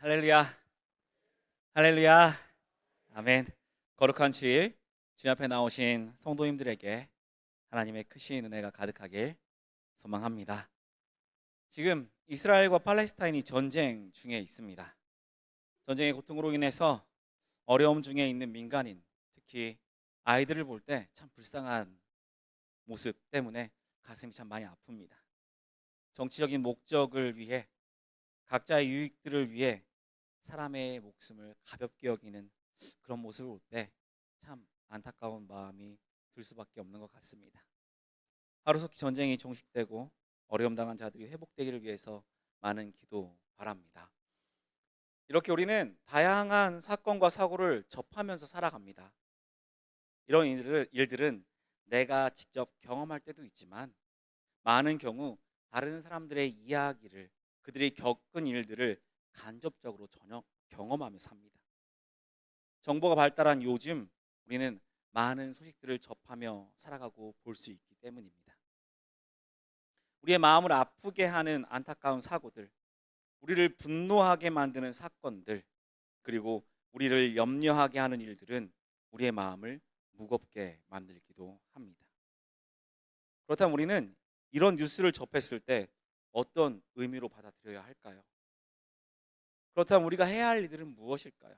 할렐루야, 할렐루야, 아멘. 거룩한 주일, 주님 앞에 나오신 성도님들에게 하나님의 크신 은혜가 가득하길 소망합니다. 지금 이스라엘과 팔레스타인이 전쟁 중에 있습니다. 전쟁의 고통으로 인해서 어려움 중에 있는 민간인, 특히 아이들을 볼 때 참 불쌍한 모습 때문에 가슴이 참 많이 아픕니다. 정치적인 목적을 위해, 각자의 유익들을 위해 사람의 목숨을 가볍게 여기는 그런 모습을 볼 때 참 안타까운 마음이 들 수밖에 없는 것 같습니다. 하루속히 전쟁이 종식되고 어려움 당한 자들이 회복되기를 위해서 많은 기도 바랍니다. 이렇게 우리는 다양한 사건과 사고를 접하면서 살아갑니다. 이런 일들은 내가 직접 경험할 때도 있지만 많은 경우 다른 사람들의 이야기를, 그들이 겪은 일들을 간접적으로 전혀 경험하며 삽니다. 정보가 발달한 요즘 우리는 많은 소식들을 접하며 살아가고 볼 수 있기 때문입니다. 우리의 마음을 아프게 하는 안타까운 사고들, 우리를 분노하게 만드는 사건들, 그리고 우리를 염려하게 하는 일들은 우리의 마음을 무겁게 만들기도 합니다. 그렇다면 우리는 이런 뉴스를 접했을 때 어떤 의미로 받아들여야 할까요? 그렇다면 우리가 해야 할 일들은 무엇일까요?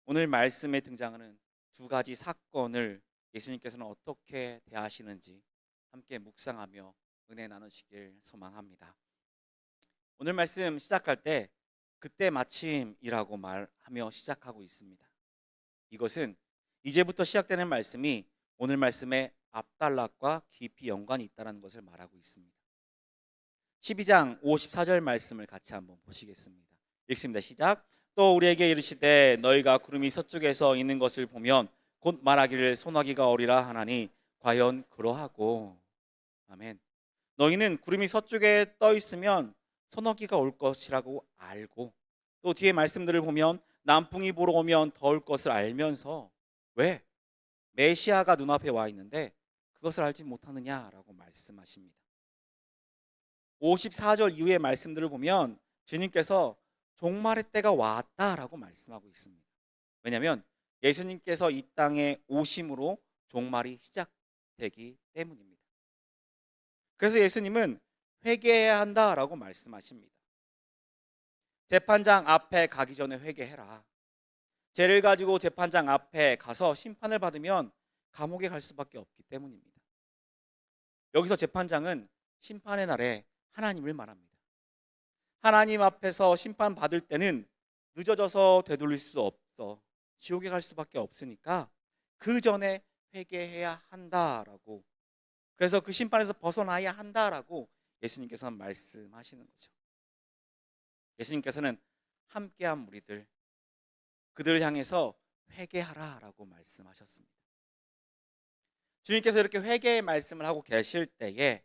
오늘 말씀에 등장하는 두 가지 사건을 예수님께서는 어떻게 대하시는지 함께 묵상하며 은혜 나누시길 소망합니다. 오늘 말씀 시작할 때 그때 마침이라고 말하며 시작하고 있습니다. 이것은 이제부터 시작되는 말씀이 오늘 말씀의 앞단락과 깊이 연관이 있다는 것을 말하고 있습니다. 12장 54절 말씀을 같이 한번 보시겠습니다. 읽습니다. 시작. 또 우리에게 이르시되 너희가 구름이 서쪽에서 있는 것을 보면 곧 말하기를 소나기가 오리라 하나니 과연 그러하고. 아멘. 너희는 구름이 서쪽에 떠 있으면 소나기가 올 것이라고 알고, 또 뒤에 말씀들을 보면 남풍이 불어 오면 더울 것을 알면서 왜? 메시아가 눈앞에 와 있는데 그것을 알지 못하느냐라고 말씀하십니다. 54절 이후의 말씀들을 보면 주님께서 종말의 때가 왔다라고 말씀하고 있습니다. 왜냐하면 예수님께서 이 땅에 오심으로 종말이 시작되기 때문입니다. 그래서 예수님은 회개해야 한다라고 말씀하십니다. 재판장 앞에 가기 전에 회개해라. 죄를 가지고 재판장 앞에 가서 심판을 받으면 감옥에 갈 수밖에 없기 때문입니다. 여기서 재판장은 심판의 날에 하나님을 말합니다. 하나님 앞에서 심판받을 때는 늦어져서 되돌릴 수 없어. 지옥에 갈 수밖에 없으니까 그 전에 회개해야 한다라고, 그래서 그 심판에서 벗어나야 한다라고 예수님께서는 말씀하시는 거죠. 예수님께서는 함께한 무리들, 그들을 향해서 회개하라라고 말씀하셨습니다. 주님께서 이렇게 회개의 말씀을 하고 계실 때에,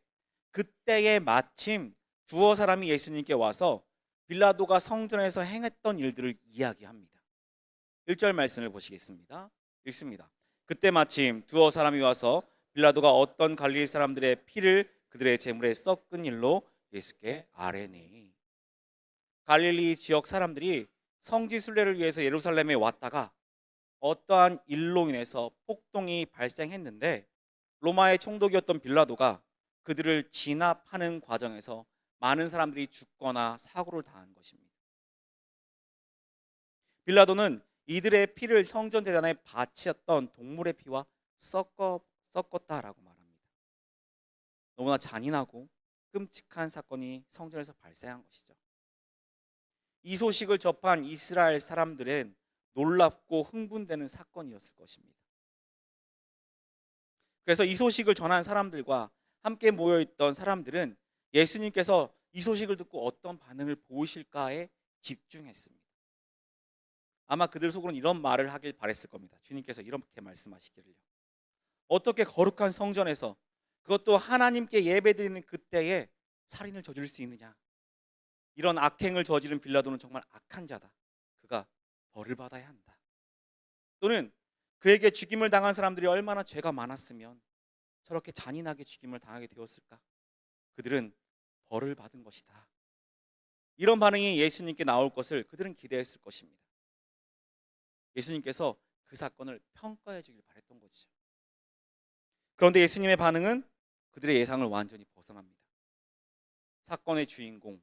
그때에 마침 두어 사람이 예수님께 와서 빌라도가 성전에서 행했던 일들을 이야기합니다. 1절 말씀을 보시겠습니다. 읽습니다. 그때 마침 두어 사람이 와서 빌라도가 어떤 갈릴리 사람들의 피를 그들의 제물에 섞은 일로 예수께 아뢰니. 갈릴리 지역 사람들이 성지 순례를 위해서 예루살렘에 왔다가 어떠한 일로 인해서 폭동이 발생했는데 로마의 총독이었던 빌라도가 그들을 진압하는 과정에서 많은 사람들이 죽거나 사고를 당한 것입니다. 빌라도는 이들의 피를 성전 제단에 바쳤던 동물의 피와 섞었다라고 말합니다. 너무나 잔인하고 끔찍한 사건이 성전에서 발생한 것이죠. 이 소식을 접한 이스라엘 사람들은 놀랍고 흥분되는 사건이었을 것입니다. 그래서 이 소식을 전한 사람들과 함께 모여있던 사람들은 예수님께서 이 소식을 듣고 어떤 반응을 보이실까에 집중했습니다. 아마 그들 속으로는 이런 말을 하길 바랬을 겁니다. 주님께서 이렇게 말씀하시기를요. 어떻게 거룩한 성전에서, 그것도 하나님께 예배드리는 그때에 살인을 저지를 수 있느냐. 이런 악행을 저지른 빌라도는 정말 악한 자다. 그가 벌을 받아야 한다. 또는 그에게 죽임을 당한 사람들이 얼마나 죄가 많았으면 저렇게 잔인하게 죽임을 당하게 되었을까. 그들은 벌을 받은 것이다. 이런 반응이 예수님께 나올 것을 그들은 기대했을 것입니다. 예수님께서 그 사건을 평가해 주길 바랬던 거죠. 그런데 예수님의 반응은 그들의 예상을 완전히 벗어납니다. 사건의 주인공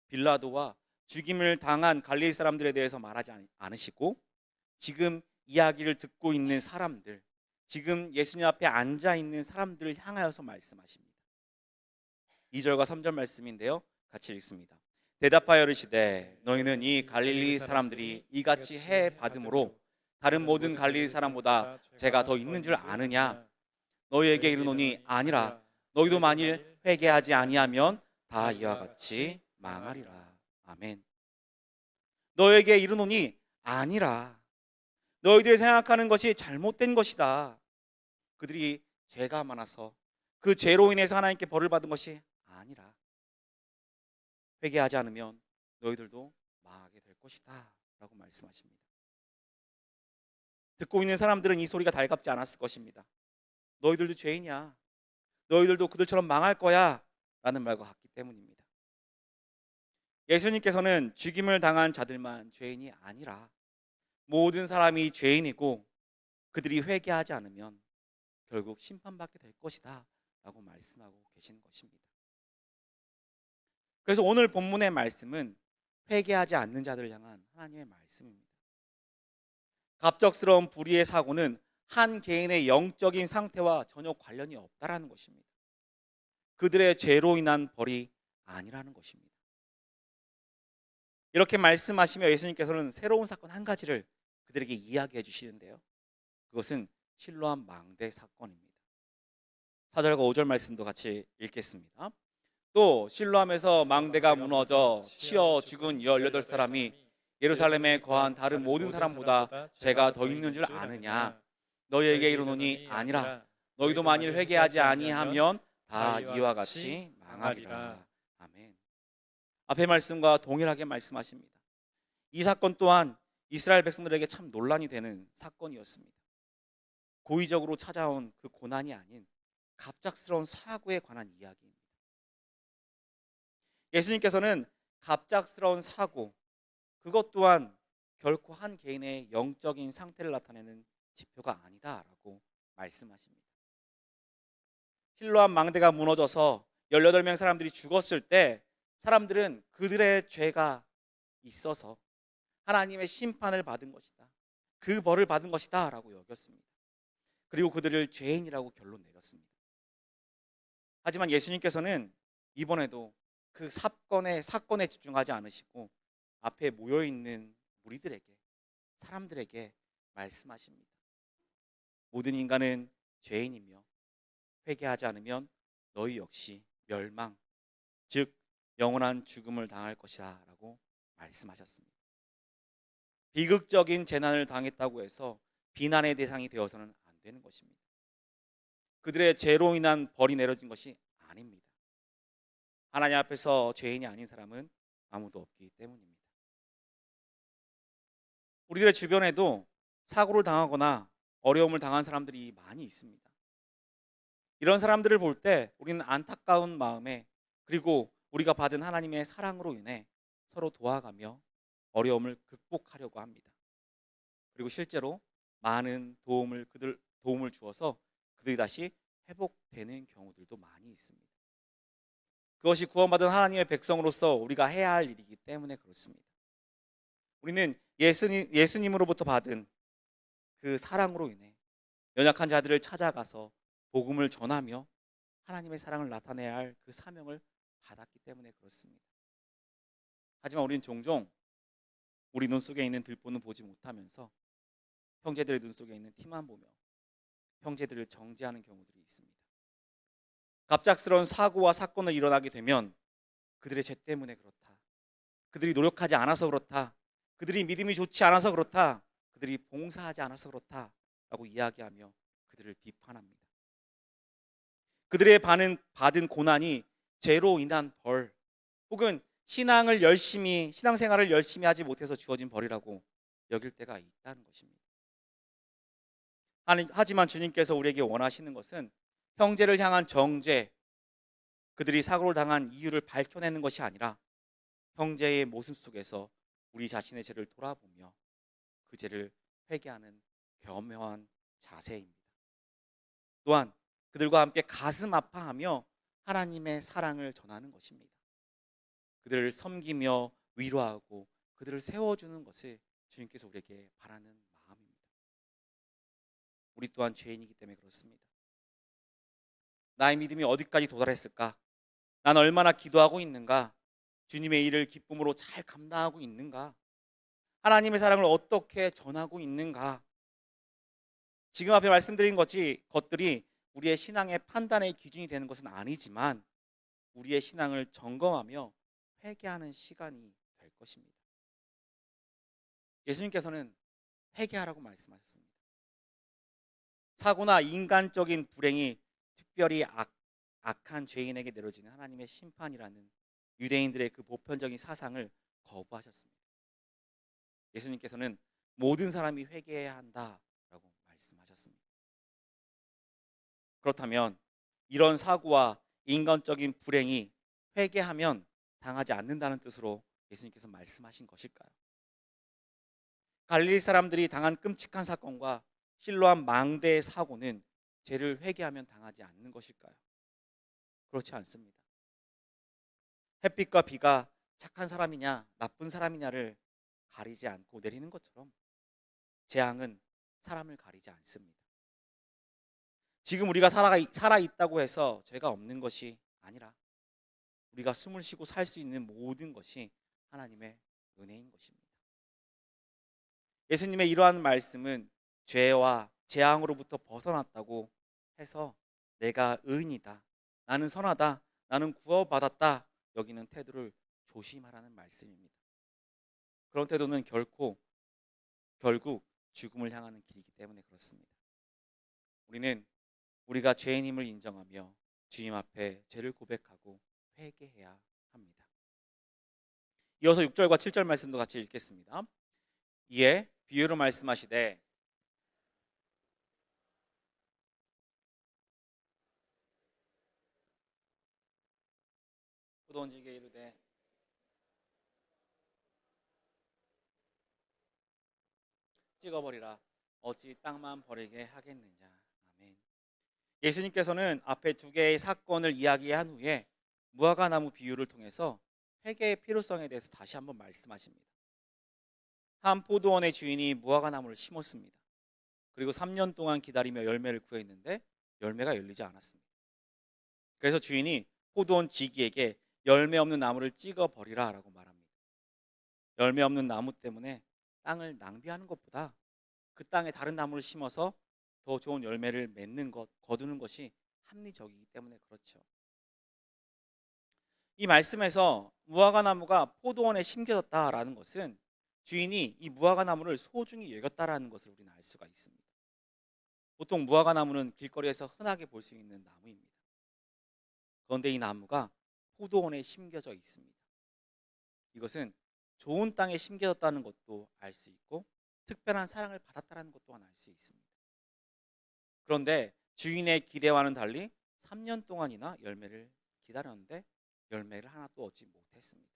빌라도와 죽임을 당한 갈릴리 사람들에 대해서 말하지 않으시고, 지금 이야기를 듣고 있는 사람들, 지금 예수님 앞에 앉아 있는 사람들을 향하여서 말씀하십니다. 2절과 3절 말씀인데요, 같이 읽습니다. 대답하여 이르시되 너희는 이 갈릴리 사람들이 이같이 해 받음으로 다른 모든 갈릴리 사람보다 죄가 더 있는 줄 아느냐? 너희에게 이르노니 아니라. 너희도 만일 회개하지 아니하면 다 이와 같이 망하리라. 아멘. 너희에게 이르노니 아니라. 너희들이 생각하는 것이 잘못된 것이다. 그들이 죄가 많아서 그 죄로 인해서 하나님께 벌을 받은 것이 아니라, 회개하지 않으면 너희들도 망하게 될 것이다 라고 말씀하십니다. 듣고 있는 사람들은 이 소리가 달갑지 않았을 것입니다. 너희들도 죄인이야, 너희들도 그들처럼 망할 거야 라는 말과 같기 때문입니다. 예수님께서는 죽임을 당한 자들만 죄인이 아니라 모든 사람이 죄인이고, 그들이 회개하지 않으면 결국 심판받게 될 것이다 라고 말씀하고 계시는 것입니다. 그래서 오늘 본문의 말씀은 회개하지 않는 자들을 향한 하나님의 말씀입니다. 갑작스러운 불의의 사고는 한 개인의 영적인 상태와 전혀 관련이 없다라는 것입니다. 그들의 죄로 인한 벌이 아니라는 것입니다. 이렇게 말씀하시며 예수님께서는 새로운 사건 한 가지를 그들에게 이야기해 주시는데요, 그것은 실로암 망대 사건입니다. 4절과 5절 말씀도 같이 읽겠습니다. 또 실로암에서 망대가 무너져 치어 죽은 18사람이 예루살렘에 거한 다른 모든 사람보다 죄가 더 있는 줄 아느냐? 너희에게 이르노니 아니라. 너희도 만일 회개하지 아니하면 다 이와 같이 망하리라. 아멘. 앞의 말씀과 동일하게 말씀하십니다. 이 사건 또한 이스라엘 백성들에게 참 논란이 되는 사건이었습니다. 고의적으로 찾아온 그 고난이 아닌 갑작스러운 사고에 관한 이야기입니다. 예수님께서는 갑작스러운 사고, 그것 또한 결코 한 개인의 영적인 상태를 나타내는 지표가 아니다라고 말씀하십니다. 실로암 망대가 무너져서 18명 사람들이 죽었을 때 사람들은 그들의 죄가 있어서 하나님의 심판을 받은 것이다, 그 벌을 받은 것이다 라고 여겼습니다. 그리고 그들을 죄인이라고 결론 내렸습니다. 하지만 예수님께서는 이번에도 그 사건에 집중하지 않으시고 앞에 모여있는 무리들에게, 사람들에게 말씀하십니다. 모든 인간은 죄인이며 회개하지 않으면 너희 역시 멸망, 즉 영원한 죽음을 당할 것이다 라고 말씀하셨습니다. 비극적인 재난을 당했다고 해서 비난의 대상이 되어서는 안 되는 것입니다. 그들의 죄로 인한 벌이 내려진 것이 아닙니다. 하나님 앞에서 죄인이 아닌 사람은 아무도 없기 때문입니다. 우리들의 주변에도 사고를 당하거나 어려움을 당한 사람들이 많이 있습니다. 이런 사람들을 볼 때 우리는 안타까운 마음에, 그리고 우리가 받은 하나님의 사랑으로 인해 서로 도와가며 어려움을 극복하려고 합니다. 그리고 실제로 많은 도움을 주어서 그들이 다시 회복되는 경우들도 많이 있습니다. 그것이 구원받은 하나님의 백성으로서 우리가 해야 할 일이기 때문에 그렇습니다. 우리는 예수님으로부터 받은 그 사랑으로 인해 연약한 자들을 찾아가서 복음을 전하며 하나님의 사랑을 나타내야 할 그 사명을 받았기 때문에 그렇습니다. 하지만 우리는 종종 우리 눈 속에 있는 들보는 보지 못하면서 형제들의 눈 속에 있는 티만 보며 형제들을 정죄하는 경우들이 있습니다. 갑작스러운 사고와 사건을 일어나게 되면 그들의 죄 때문에 그렇다, 그들이 노력하지 않아서 그렇다, 그들이 믿음이 좋지 않아서 그렇다, 그들이 봉사하지 않아서 그렇다 라고 이야기하며 그들을 비판합니다. 그들의 받은 고난이 죄로 인한 벌, 혹은 신앙생활을 열심히 하지 못해서 주어진 벌이라고 여길 때가 있다는 것입니다. 하지만 주님께서 우리에게 원하시는 것은 형제를 향한 정죄, 그들이 사고를 당한 이유를 밝혀내는 것이 아니라 형제의 모습 속에서 우리 자신의 죄를 돌아보며 그 죄를 회개하는 겸허한 자세입니다. 또한 그들과 함께 가슴 아파하며 하나님의 사랑을 전하는 것입니다. 그들을 섬기며 위로하고 그들을 세워주는 것을 주님께서 우리에게 바라는 마음입니다. 우리 또한 죄인이기 때문에 그렇습니다. 나의 믿음이 어디까지 도달했을까? 난 얼마나 기도하고 있는가? 주님의 일을 기쁨으로 잘 감당하고 있는가? 하나님의 사랑을 어떻게 전하고 있는가? 지금 앞에 말씀드린 것들이 우리의 신앙의 판단의 기준이 되는 것은 아니지만 우리의 신앙을 점검하며 회개하는 시간이 될 것입니다. 예수님께서는 회개하라고 말씀하셨습니다. 사고나 인간적인 불행이 특별히 악한 죄인에게 내려지는 하나님의 심판이라는 유대인들의 그 보편적인 사상을 거부하셨습니다. 예수님께서는 모든 사람이 회개해야 한다라고 말씀하셨습니다. 그렇다면 이런 사고와 인간적인 불행이 회개하면 당하지 않는다는 뜻으로 예수님께서 말씀하신 것일까요? 갈릴리 사람들이 당한 끔찍한 사건과 실로암 망대의 사고는 죄를 회개하면 당하지 않는 것일까요? 그렇지 않습니다. 햇빛과 비가 착한 사람이냐 나쁜 사람이냐를 가리지 않고 내리는 것처럼 재앙은 사람을 가리지 않습니다. 지금 우리가 살아있다고 해서 죄가 없는 것이 아니라 우리가 숨을 쉬고 살 수 있는 모든 것이 하나님의 은혜인 것입니다. 예수님의 이러한 말씀은 죄와 재앙으로부터 벗어났다고 해서 내가 의인이다, 나는 선하다, 나는 구원받았다 여기는 태도를 조심하라는 말씀입니다. 그런 태도는 결국 죽음을 향하는 길이기 때문에 그렇습니다. 우리는 우리가 죄인임을 인정하며 주님 앞에 죄를 고백하고 회개해야 합니다. 이어서 6절과 7절 말씀도 같이 읽겠습니다. 이에 비유로 말씀하시되 포도원지기에 이르되 찍어버리라 어찌 땅만 버리게 하겠느냐. 아멘. 예수님께서는 앞에 두 개의 사건을 이야기한 후에 무화과나무 비유를 통해서 회개의 필요성에 대해서 다시 한번 말씀하십니다. 한 포도원의 주인이 무화과나무를 심었습니다. 그리고 3년 동안 기다리며 열매를 구했는데 열매가 열리지 않았습니다. 그래서 주인이 포도원 지기에게 열매 없는 나무를 찍어버리라 라고 말합니다. 열매 없는 나무 때문에 땅을 낭비하는 것보다 그 땅에 다른 나무를 심어서 더 좋은 열매를 맺는 것, 거두는 것이 합리적이기 때문에 그렇죠. 이 말씀에서 무화과나무가 포도원에 심겨졌다라는 것은 주인이 이 무화과나무를 소중히 여겼다라는 것을 우리는 알 수가 있습니다. 보통 무화과나무는 길거리에서 흔하게 볼 수 있는 나무입니다. 그런데 이 나무가 포도원에 심겨져 있습니다. 이것은 좋은 땅에 심겨졌다는 것도 알 수 있고 특별한 사랑을 받았다는 것 또한 알 수 있습니다. 그런데 주인의 기대와는 달리 3년 동안이나 열매를 기다렸는데 열매를 하나도 얻지 못했습니다.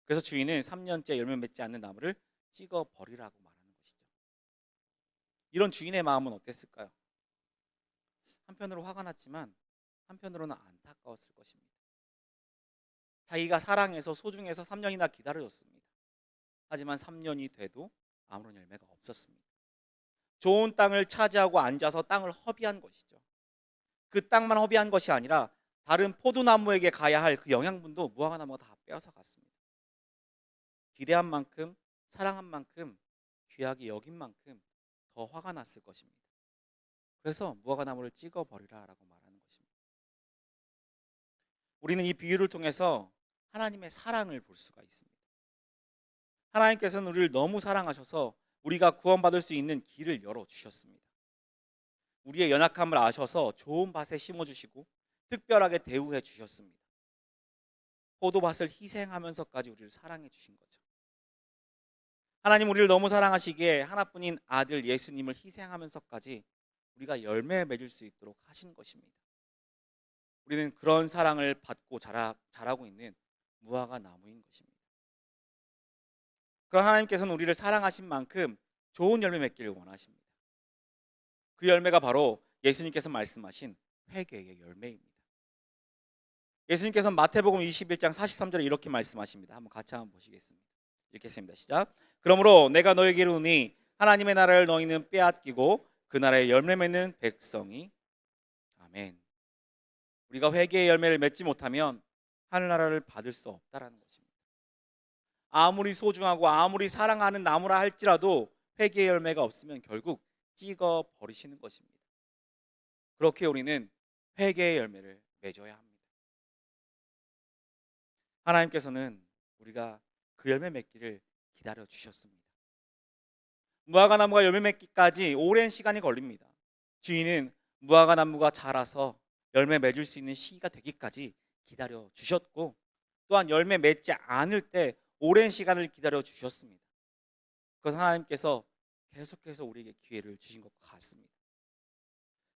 그래서 주인은 3년째 열매 맺지 않는 나무를 찍어버리라고 말하는 것이죠. 이런 주인의 마음은 어땠을까요? 한편으로 화가 났지만 한편으로는 안타까웠을 것입니다. 자기가 사랑해서 소중해서 3년이나 기다려줬습니다. 하지만 3년이 돼도 아무런 열매가 없었습니다. 좋은 땅을 차지하고 앉아서 땅을 허비한 것이죠. 그 땅만 허비한 것이 아니라 다른 포도나무에게 가야 할 그 영양분도 무화과나무가 다 빼앗아 갔습니다. 기대한 만큼, 사랑한 만큼, 귀하게 여긴 만큼 더 화가 났을 것입니다. 그래서 무화과나무를 찍어버리라 라고 말하는 것입니다. 우리는 이 비유를 통해서 하나님의 사랑을 볼 수가 있습니다. 하나님께서는 우리를 너무 사랑하셔서 우리가 구원받을 수 있는 길을 열어주셨습니다. 우리의 연약함을 아셔서 좋은 밭에 심어주시고 특별하게 대우해 주셨습니다. 포도밭을 희생하면서까지 우리를 사랑해 주신 거죠. 하나님 우리를 너무 사랑하시기에 하나뿐인 아들 예수님을 희생하면서까지 우리가 열매 맺을 수 있도록 하신 것입니다. 우리는 그런 사랑을 받고 자라고 있는 무화과 나무인 것입니다. 그런 하나님께서는 우리를 사랑하신 만큼 좋은 열매 맺기를 원하십니다. 그 열매가 바로 예수님께서 말씀하신 회개의 열매입니다. 예수님께서 마태복음 21장 43절에 이렇게 말씀하십니다. 한번 같이 한번 보시겠습니다. 읽겠습니다. 시작. 그러므로 내가 너에게 이르노니 하나님의 나라를 너희는 빼앗기고 그 나라의 열매 맺는 백성이. 아멘. 우리가 회개의 열매를 맺지 못하면 하늘나라를 받을 수 없다라는 것입니다. 아무리 소중하고 아무리 사랑하는 나무라 할지라도 회개의 열매가 없으면 결국 찍어 버리시는 것입니다. 그렇게 우리는 회개의 열매를 맺어야 합니다. 하나님께서는 우리가 그 열매 맺기를 기다려 주셨습니다. 무화과 나무가 열매 맺기까지 오랜 시간이 걸립니다. 주인은 무화과 나무가 자라서 열매 맺을 수 있는 시기가 되기까지 기다려 주셨고, 또한 열매 맺지 않을 때 오랜 시간을 기다려 주셨습니다. 그것은 하나님께서 계속해서 우리에게 기회를 주신 것 같습니다.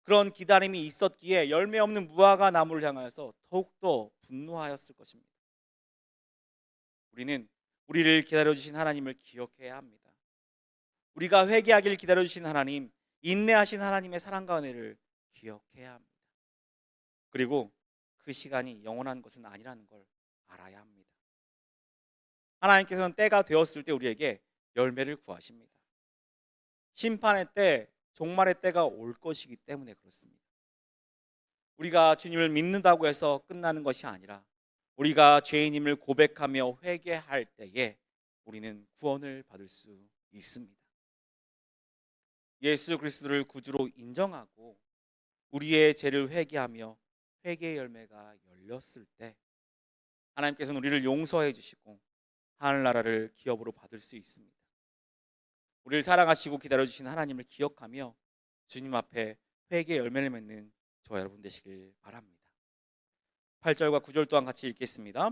그런 기다림이 있었기에 열매 없는 무화과 나무를 향하여서 더욱더 분노하였을 것입니다. 우리는 우리를 기다려주신 하나님을 기억해야 합니다. 우리가 회개하기를 기다려주신 하나님, 인내하신 하나님의 사랑과 은혜를 기억해야 합니다. 그리고 그 시간이 영원한 것은 아니라는 걸 알아야 합니다. 하나님께서는 때가 되었을 때 우리에게 열매를 구하십니다. 심판의 때, 종말의 때가 올 것이기 때문에 그렇습니다. 우리가 주님을 믿는다고 해서 끝나는 것이 아니라 우리가 죄인임을 고백하며 회개할 때에 우리는 구원을 받을 수 있습니다. 예수 그리스도를 구주로 인정하고 우리의 죄를 회개하며 회개의 열매가 열렸을 때 하나님께서는 우리를 용서해 주시고 하늘나라를 기업으로 받을 수 있습니다. 우리를 사랑하시고 기다려주신 하나님을 기억하며 주님 앞에 회개의 열매를 맺는 저와 여러분 되시길 바랍니다. 8절과 9절 또한 같이 읽겠습니다.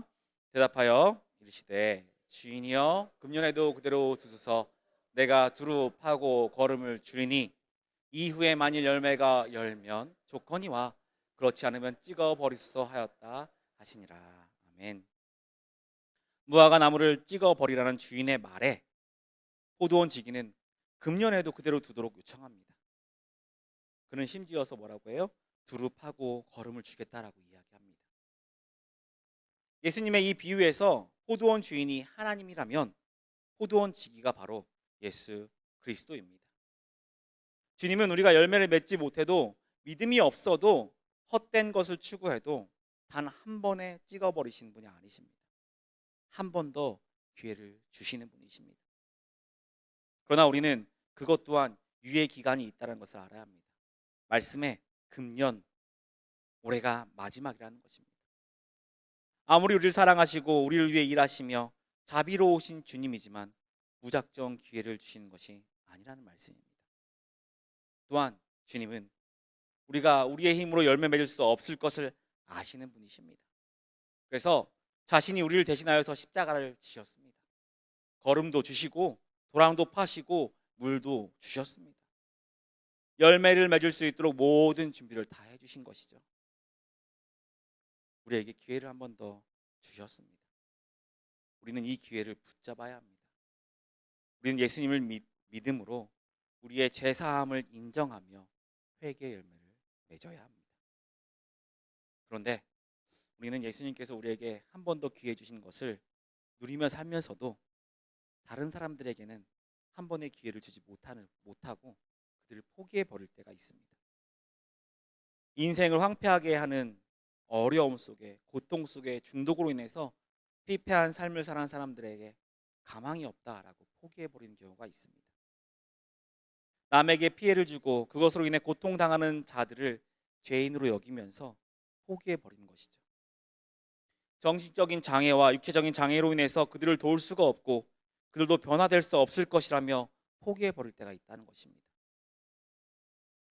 대답하여 이르시되 주인이여 금년에도 그대로 주소서. 내가 두루 파고 거름을 줄이니 이후에 만일 열매가 열면 좋거니와 그렇지 않으면 찍어 버리소서 하였다 하시니라. 아멘. 무화과 나무를 찍어 버리라는 주인의 말에 포도원 지기는 금년에도 그대로 두도록 요청합니다. 그는 심지어서 뭐라고 해요? 두루 파고 거름을 주겠다라고 이야기합니다. 예수님의 이 비유에서 포도원 주인이 하나님이라면 포도원 지기가 바로 예수 그리스도입니다. 주님은 우리가 열매를 맺지 못해도, 믿음이 없어도, 헛된 것을 추구해도 단 한 번에 찍어버리시는 분이 아니십니다. 한 번 더 기회를 주시는 분이십니다. 그러나 우리는 그것 또한 유예 기간이 있다는 것을 알아야 합니다. 말씀에 금년, 올해가 마지막이라는 것입니다. 아무리 우리를 사랑하시고 우리를 위해 일하시며 자비로우신 주님이지만 무작정 기회를 주시는 것이 아니라는 말씀입니다. 또한 주님은 우리가 우리의 힘으로 열매 맺을 수 없을 것을 아시는 분이십니다. 그래서 자신이 우리를 대신하여서 십자가를 지셨습니다. 거름도 주시고 도랑도 파시고 물도 주셨습니다. 열매를 맺을 수 있도록 모든 준비를 다 해주신 것이죠. 우리에게 기회를 한 번 더 주셨습니다. 우리는 이 기회를 붙잡아야 합니다. 우리는 예수님을 믿음으로 우리의 죄사함을 인정하며 회개의 열매를 맺어야 합니다. 그런데 우리는 예수님께서 우리에게 한 번 더 기회 주신 것을 누리며 살면서도 다른 사람들에게는 한 번의 기회를 주지 못하고 그들을 포기해 버릴 때가 있습니다. 인생을 황폐하게 하는 어려움 속에, 고통 속에, 중독으로 인해서 피폐한 삶을 사는 사람들에게 가망이 없다라고 포기해 버리는 경우가 있습니다. 남에게 피해를 주고 그것으로 인해 고통당하는 자들을 죄인으로 여기면서 포기해 버리는 것이죠. 정신적인 장애와 육체적인 장애로 인해서 그들을 도울 수가 없고 그들도 변화될 수 없을 것이라며 포기해 버릴 때가 있다는 것입니다.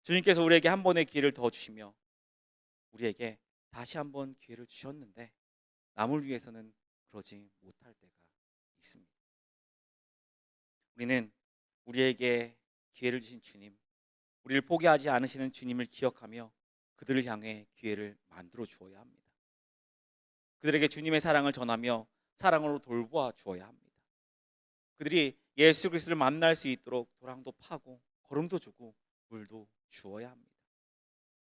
주님께서 우리에게 한 번의 기회를 더 주시며 우리에게 다시 한 번 기회를 주셨는데 남을 위해서는 그러지 못할 때가 있습니다. 우리는 우리에게 기회를 주신 주님, 우리를 포기하지 않으시는 주님을 기억하며 그들을 향해 기회를 만들어 주어야 합니다. 그들에게 주님의 사랑을 전하며 사랑으로 돌보아 주어야 합니다. 그들이 예수 그리스도를 만날 수 있도록 도랑도 파고 거름도 주고 물도 주어야 합니다.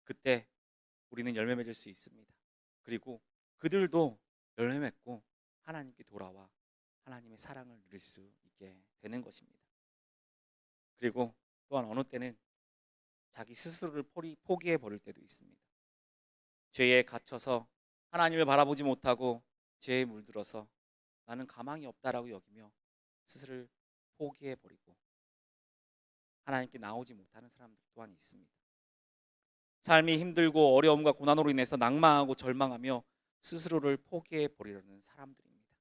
그때 우리는 열매 맺을 수 있습니다. 그리고 그들도 열매 맺고 하나님께 돌아와 하나님의 사랑을 누릴 수 있게 되는 것입니다. 그리고 또한 어느 때는 자기 스스로를 포기해 버릴 때도 있습니다. 죄에 갇혀서 하나님을 바라보지 못하고 죄에 물들어서 나는 가망이 없다라고 여기며 스스로를 포기해 버리고 하나님께 나오지 못하는 사람들 또한 있습니다. 삶이 힘들고 어려움과 고난으로 인해서 낭망하고 절망하며 스스로를 포기해 버리려는 사람들입니다.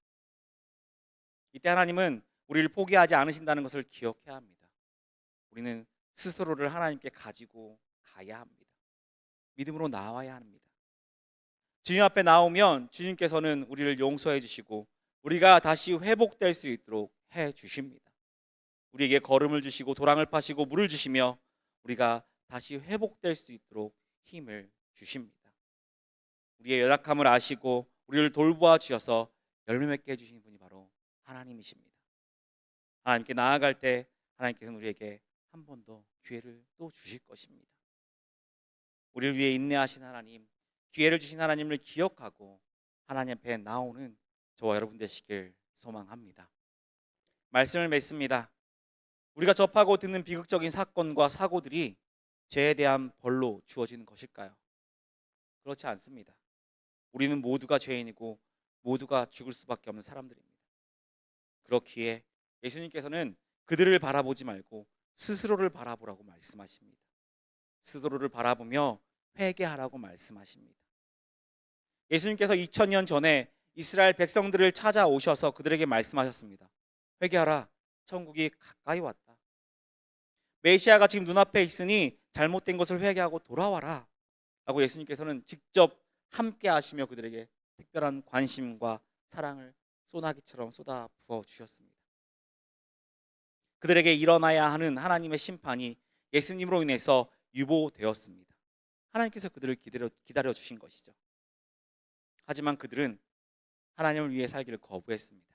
이때 하나님은 우리를 포기하지 않으신다는 것을 기억해야 합니다. 우리는 스스로를 하나님께 가지고 가야 합니다. 믿음으로 나와야 합니다. 주님 앞에 나오면 주님께서는 우리를 용서해 주시고 우리가 다시 회복될 수 있도록 해 주십니다. 우리에게 걸음을 주시고 도랑을 파시고 물을 주시며 우리가 다시 회복될 수 있도록 힘을 주십니다. 우리의 연약함을 아시고 우리를 돌보아 주셔서 열매 맺게 해주신 분이 바로 하나님이십니다. 하나님께 나아갈 때 하나님께서는 우리에게 한 번 더 기회를 또 주실 것입니다. 우리를 위해 인내하신 하나님, 기회를 주신 하나님을 기억하고 하나님 앞에 나오는 저와 여러분 되시길 소망합니다. 말씀을 맺습니다. 우리가 접하고 듣는 비극적인 사건과 사고들이 죄에 대한 벌로 주어지는 것일까요? 그렇지 않습니다. 우리는 모두가 죄인이고 모두가 죽을 수밖에 없는 사람들입니다. 그렇기에 예수님께서는 그들을 바라보지 말고 스스로를 바라보라고 말씀하십니다. 스스로를 바라보며 회개하라고 말씀하십니다. 예수님께서 2000년 전에 이스라엘 백성들을 찾아오셔서 그들에게 말씀하셨습니다. 회개하라, 천국이 가까이 왔다. 메시아가 지금 눈앞에 있으니 잘못된 것을 회개하고 돌아와라 라고 예수님께서는 직접 함께 하시며 그들에게 특별한 관심과 사랑을 소나기처럼 쏟아 부어 주셨습니다. 그들에게 일어나야 하는 하나님의 심판이 예수님으로 인해서 유보되었습니다. 하나님께서 그들을 기다려 주신 것이죠. 하지만 그들은 하나님을 위해 살기를 거부했습니다.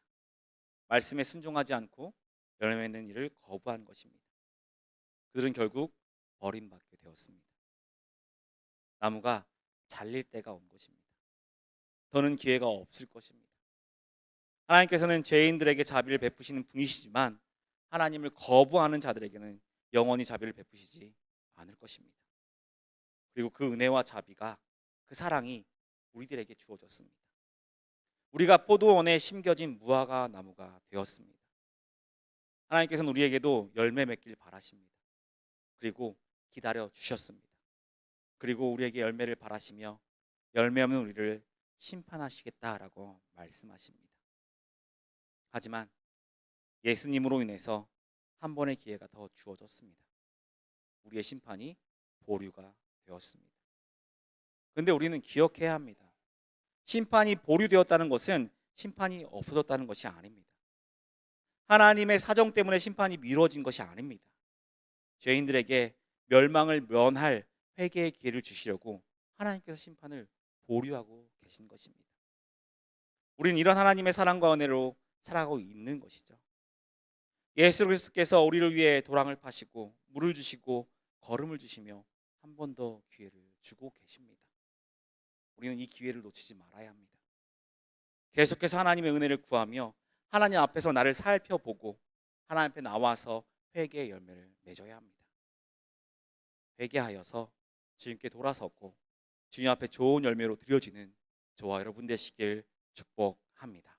말씀에 순종하지 않고 열매 맺는 일을 거부한 것입니다. 그들은 결국 버림받게 되었습니다. 나무가 잘릴 때가 온 것입니다. 더는 기회가 없을 것입니다. 하나님께서는 죄인들에게 자비를 베푸시는 분이시지만 하나님을 거부하는 자들에게는 영원히 자비를 베푸시지 않을 것입니다. 그리고 그 은혜와 자비가, 그 사랑이 우리들에게 주어졌습니다. 우리가 포도원에 심겨진 무화과 나무가 되었습니다. 하나님께서는 우리에게도 열매 맺길 바라십니다. 그리고 기다려 주셨습니다. 그리고 우리에게 열매를 바라시며 열매 없는 우리를 심판하시겠다라고 말씀하십니다. 하지만 예수님으로 인해서 한 번의 기회가 더 주어졌습니다. 우리의 심판이 보류가 되었습니다. 그런데 우리는 기억해야 합니다. 심판이 보류되었다는 것은 심판이 없어졌다는 것이 아닙니다. 하나님의 사정 때문에 심판이 미뤄진 것이 아닙니다. 죄인들에게 멸망을 면할 회개의 기회를 주시려고 하나님께서 심판을 보류하고 계신 것입니다. 우리는 이런 하나님의 사랑과 은혜로 살아가고 있는 것이죠. 예수 그리스도께서 우리를 위해 도랑을 파시고 물을 주시고 걸음을 주시며 한 번 더 기회를 주고 계십니다. 우리는 이 기회를 놓치지 말아야 합니다. 계속해서 하나님의 은혜를 구하며 하나님 앞에서 나를 살펴보고 하나님 앞에 나와서 회개의 열매를 맺어야 합니다. 회개하여서 주님께 돌아섰고 주님 앞에 좋은 열매로 드려지는 저와 여러분 되시길 축복합니다.